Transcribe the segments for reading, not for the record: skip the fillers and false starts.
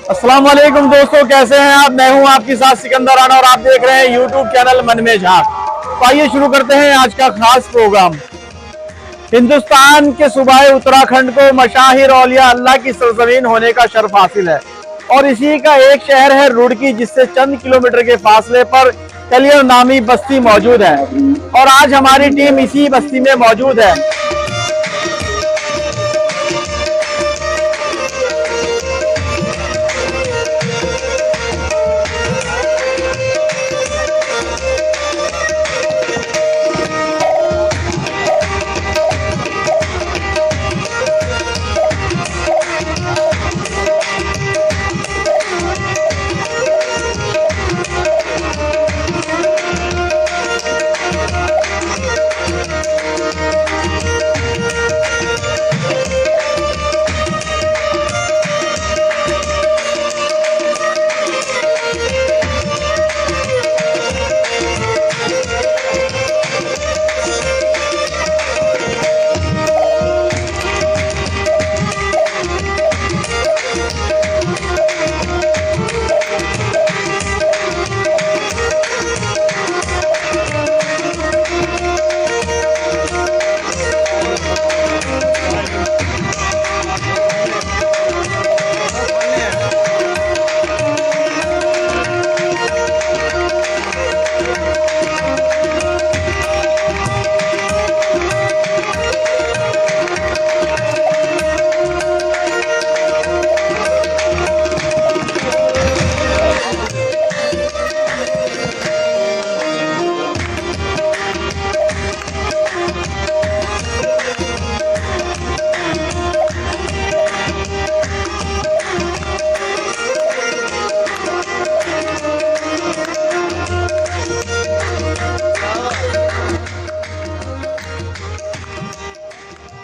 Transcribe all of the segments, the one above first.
अस्सलाम वालेकुम दोस्तों, कैसे हैं आप। मैं हूं आपके साथ सिकंदर राणा और आप देख रहे हैं यूट्यूब चैनल मन में झांक। तो आइए शुरू करते हैं आज का खास प्रोग्राम। हिंदुस्तान के सूबाए उत्तराखंड को मशाहिर औलिया अल्लाह की सरजमीन होने का शर्फ हासिल है और इसी का एक शहर है रुड़की, जिससे चंद किलोमीटर के फासले पर कलियर नामी बस्ती मौजूद है और आज हमारी टीम इसी बस्ती में मौजूद है।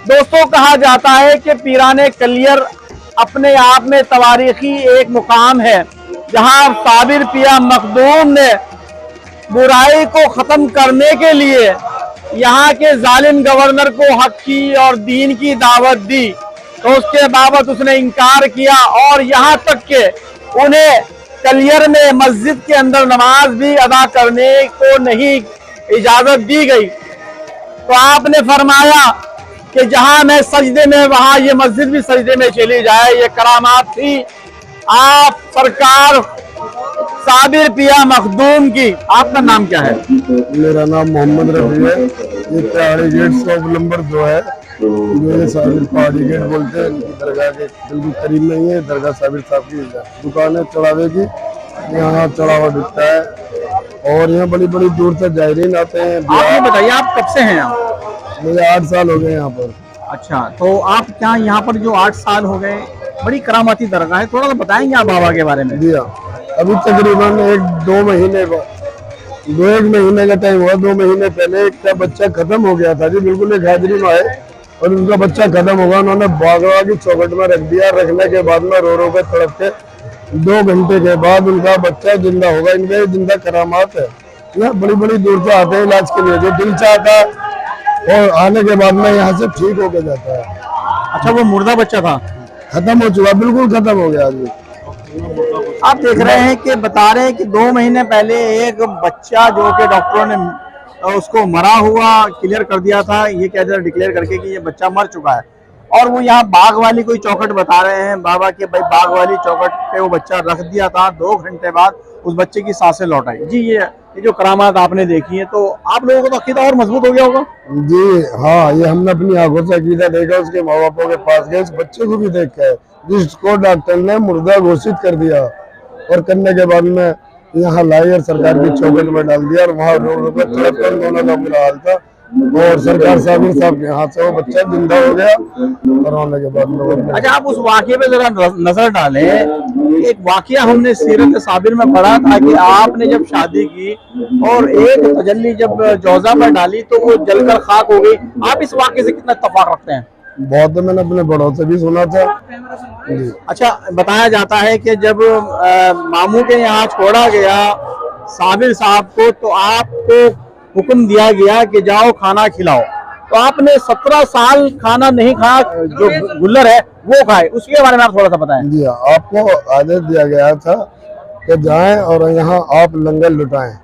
दोस्तों, कहा जाता है कि पीराने कलियर अपने आप में तवारीखी एक मुकाम है, जहां साबिर पिया मखदूम ने बुराई को खत्म करने के लिए यहाँ के जालिम गवर्नर को हक की और दीन की दावत दी, तो उसके बाबत उसने इनकार किया और यहाँ तक के उन्हें कलियर में मस्जिद के अंदर नमाज भी अदा करने को नहीं इजाजत दी गई। तो आपने फरमाया कि जहां मैं सजदे में वहां ये मस्जिद भी सजदे में चली जाए। ये करामात थी आप सरकार साबिर पिया मखदूम की। आपका नाम क्या है? मेरा नाम मोहम्मद रफी है। ये पहाड़ी गेट शॉप नंबर 2 है। ये साबिर पहाड़ी गेट बोलते हैं। दरगाह के बिल्कुल करीब नहीं है। दरगाह साबिर साहब की दुकान है चढ़ावे की। यहाँ चढ़ावा बिकता है और यहाँ बड़ी बड़ी दूर से जायरीन आते हैं। आप ये बताइए, आप कब से हैं यहाँ? मुझे 8 साल हो गए यहाँ पर। अच्छा, तो आप क्या यहाँ पर जो 8 साल हो गए, बड़ी करामाती दरगाह है, थोड़ा सा बताएंगे आप बाबा के बारे में? जी हाँ, अभी तकरीबन 1-2 महीने का टाइम हुआ। 2 महीने पहले एक का बच्चा खत्म हो गया था जी। बिल्कुल एक हाजिरी में आए और उनका बच्चा खत्म होगा। उन्होंने बागवा की चौखट में रख दिया। रखने के बाद में रो के तड़प के 2 घंटे के बाद उनका बच्चा जिंदा होगा। इनके जिंदा करामात है ना। बड़ी बड़ी दूर से आते हैं इलाज के लिए। जो दिल चाहता है और आने के बाद में यहाँ से ठीक होके जाता है। अच्छा, वो मुर्दा बच्चा था, खत्म हो चुका, बिल्कुल खत्म हो गया अभी। आप देख रहे हैं कि बता रहे हैं कि 2 महीने पहले एक बच्चा जो कि डॉक्टरों ने उसको मरा हुआ क्लियर कर दिया था, ये कह दिया डिक्लेयर करके कि ये बच्चा मर चुका है। और वो यहाँ बाग वाली कोई चौखट बता रहे हैं बाबा के, भाई बाग वाली चौखट पे वो बच्चा रख दिया था। 2 घंटे बाद उस बच्चे की सांसें लौट आई। जी, ये जो करामात आपने देखी है, तो आप लोगों को तो अकीदा और मजबूत हो गया होगा। जी हाँ, ये हमने अपनी आंखों से अकीदा देखा। उसके माँ बापों के पास गए, उस बच्चे को भी देख के, जिसको डॉक्टर ने मुर्दा घोषित कर दिया और करने के बाद में यहाँ लाई और सरकार की चौखट में डाल दिया और वहाँ रो पे तड़प कर दोनों का बुरा हाल था। और सरकार साबिर साहब के हाथ से वो बच्चा जिंदा हो गया और होने के बाद। अच्छा, आप उस वाकये पे जरा नजर डालें। एक वाकया हमने सीरत साबिर में पढ़ा था कि आपने जब शादी की और एक तजल्ली जब जौजा पर डाली तो वो जलकर खाक हो गई। आप इस वाकये से कितना इत्तेफाक रखते हैं? बहुत, मैंने अपने बड़ों से भी सुना था। अच्छा, बताया जाता है कि जब मामू के यहाँ छोड़ा गया साबिर साहब को, तो आपको हुक्म दिया गया कि जाओ खाना खिलाओ। तो आपने 17 साल खाना नहीं खाया, जो गुल्लर है वो खाए, उसके बारे में आप थोड़ा सा बताएं। जी हाँ, आपको आदेश दिया गया था कि जाएं और यहाँ आप लंगर लुटाएं,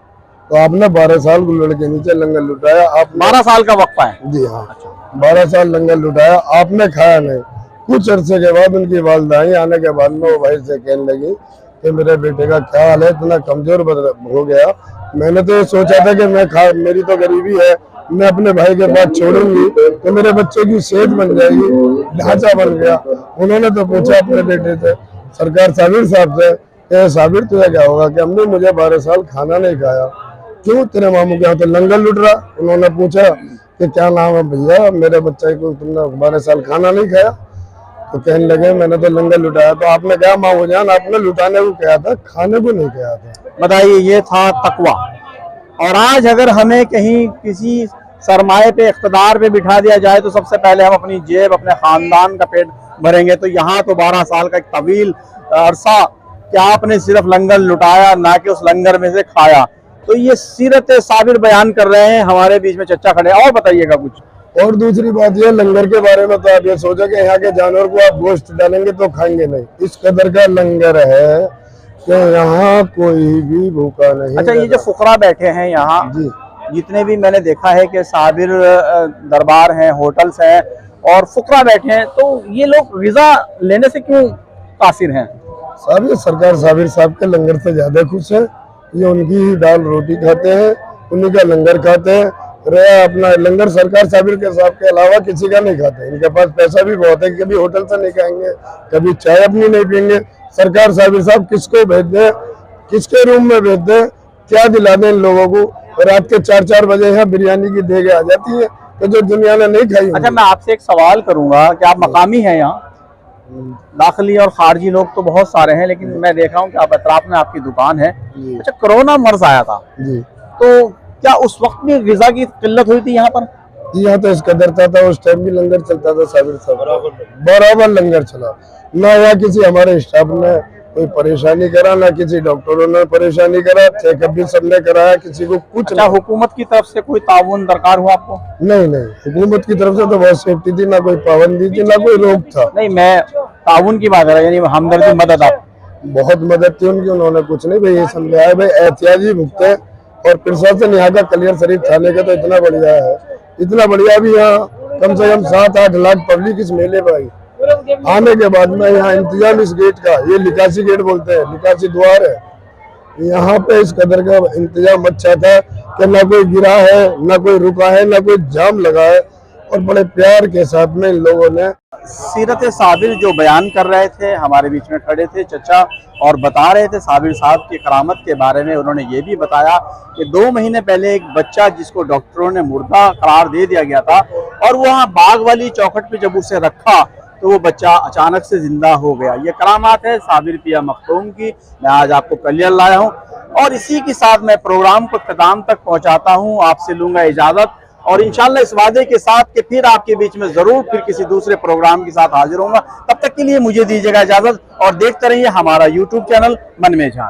तो आपने 12 साल गुल्लड़ के नीचे लंगर लुटाया। आप 12 साल का वक्फा है। जी हाँ, 12 साल लंगर लुटाया, आपने खाया नहीं। कुछ अरसे के बाद उनकी वालदा आई, आने के बाद में वो भाई से कहने लगी कि मेरे बेटे का क्या हाल है, इतना कमजोर हो गया। मैंने तो ये सोचा था कि मेरी तो गरीबी है, मैं अपने भाई के पास छोड़ूंगी तो मेरे बच्चे की सेहत बन जाएगी, ढांचा बन गया। उन्होंने तो पूछा अपने बेटे से, सरकार साबिर साहब से, साबिर तुझे क्या होगा कि हमने मुझे 12 साल खाना नहीं खाया, क्यों तेरे मामू के यहाँ तो लंगर लुट रहा। उन्होंने पूछा कि क्या नाम है भैया, मेरे बच्चे को तुमने 12 साल खाना नहीं खाया, तो कहने लगे मैंने तो लंगर लुटाया। तो आपने कहा मामू जान, आपने लुटाने को कहा था, खाने को नहीं कहा था। बताइए, ये था तकवा। और आज अगर हमें कहीं किसी सरमाए पे, इख्तदार पे बिठा दिया जाए तो सबसे पहले हम अपनी जेब, अपने खानदान का पेट भरेंगे। तो यहाँ तो 12 साल का एक तवील अरसा क्या आपने सिर्फ लंगर लुटाया, ना कि उस लंगर में से खाया। तो ये सीरत साबिर बयान कर रहे हैं, हमारे बीच में चचा खड़े। और बताइएगा कुछ। और दूसरी बात ये लंगर के बारे में, तो आप ये सोचो कि यहाँ के जानवर को आप गोश्त डालेंगे तो खाएंगे नहीं, इस कदर का लंगर है कि यहाँ कोई भी भूखा नहीं। अच्छा, ये जो फुकरा बैठे हैं यहाँ, जितने भी मैंने देखा है कि साबिर दरबार हैं, होटल्स हैं और फुकरा बैठे हैं, तो ये लोग गिज़ा लेने से क्यों कासिर हैं? साहब ये सरकार साबिर साहब के लंगर से ज्यादा खुश है। ये उनकी ही दाल रोटी खाते हैं, उन्हीं का लंगर खाते हैं। रहा अपना लंगर सरकार साबिर के साहब के अलावा किसी का नहीं खाते। इनके पास पैसा भी बहुत है, कभी होटल से नहीं खाएंगे, कभी चाय अपनी नहीं पीएंगे। सरकार साबिर साहब किसको भेज दें, किसके रूम में भेज दें, क्या दिला दें इन लोगों को। रात के 4-4 बजे यहाँ बिरयानी की देगे आ जाती है, तो जो दुनिया ने नहीं खाई। अच्छा, मैं आपसे एक सवाल करूंगा कि आप मकामी हैं यहाँ, दाखिली और खारजी लोग तो बहुत सारे हैं, लेकिन मैं देख रहा हूँ कि आप अतराफ में आपकी दुकान है। अच्छा, कोरोना मर्ज आया था जी, तो क्या उस वक्त भी गिज़ा की किल्लत हुई थी यहाँ पर? यहाँ तो इस कदर था उस टाइम भी लंगर चलता था साबिर साहब, बराबर लंगर चला। ना यहाँ किसी हमारे स्टाफ ने कोई परेशानी करा, ना किसी डॉक्टरों ने परेशानी करा, चेकअप भी सबने कराया, किसी को कुछ। अच्छा, हुकूमत की तरफ से कोई ताउन दरकार हुआ आपको? नहीं, हुकूमत की तरफ से तो बहुत सेफ्टी थी, ना कोई पाबंदी थी, ना कोई रोक था। नहीं, मैं ताउन की बात कर रहा हूँ, यानी हमदर्दी, मदद। आप बहुत मदद थी उनकी, उन्होंने कुछ नहीं भाई ये समझाया भाई एहतियाती भुगते। और प्रशासन यहाँ का कलियर शरीफ थाने का तो इतना बढ़िया है, इतना बढ़िया भी। यहाँ कम से कम 7-8 लाख पब्लिक इस मेले पर आई। आने के बाद में यहाँ इंतजाम इस गेट का, ये निकासी गेट बोलते हैं, निकासी द्वार है, यहाँ पे इस कदर का इंतजाम अच्छा था कि ना कोई गिरा है, ना कोई रुका है, ना कोई जाम लगा है। और बड़े प्यार के साथ में इन लोगों ने सीरत साबिर जो बयान कर रहे थे, हमारे बीच में खड़े थे चचा और बता रहे थे साबिर साहब की करामत के बारे में। उन्होंने ये भी बताया कि 2 महीने पहले एक बच्चा जिसको डॉक्टरों ने मुर्दा करार दे दिया गया था, और वहाँ बाग वाली चौखट पे जब उसे रखा तो वो बच्चा अचानक से जिंदा हो गया। ये करामात है साबिर पिया मखदूम की, मैं आज आपको कलियर लाया हूँ। और इसी के साथ मैं प्रोग्राम को इख्तिताम तक पहुँचाता हूँ, आपसे लूँगा इजाज़त। और इंशाल्लाह इस वादे के साथ कि फिर आपके बीच में जरूर फिर किसी दूसरे प्रोग्राम के साथ हाजिर होऊंगा। तब तक के लिए मुझे दीजिएगा इजाजत और देखते रहिए हमारा YouTube चैनल मन में झांक।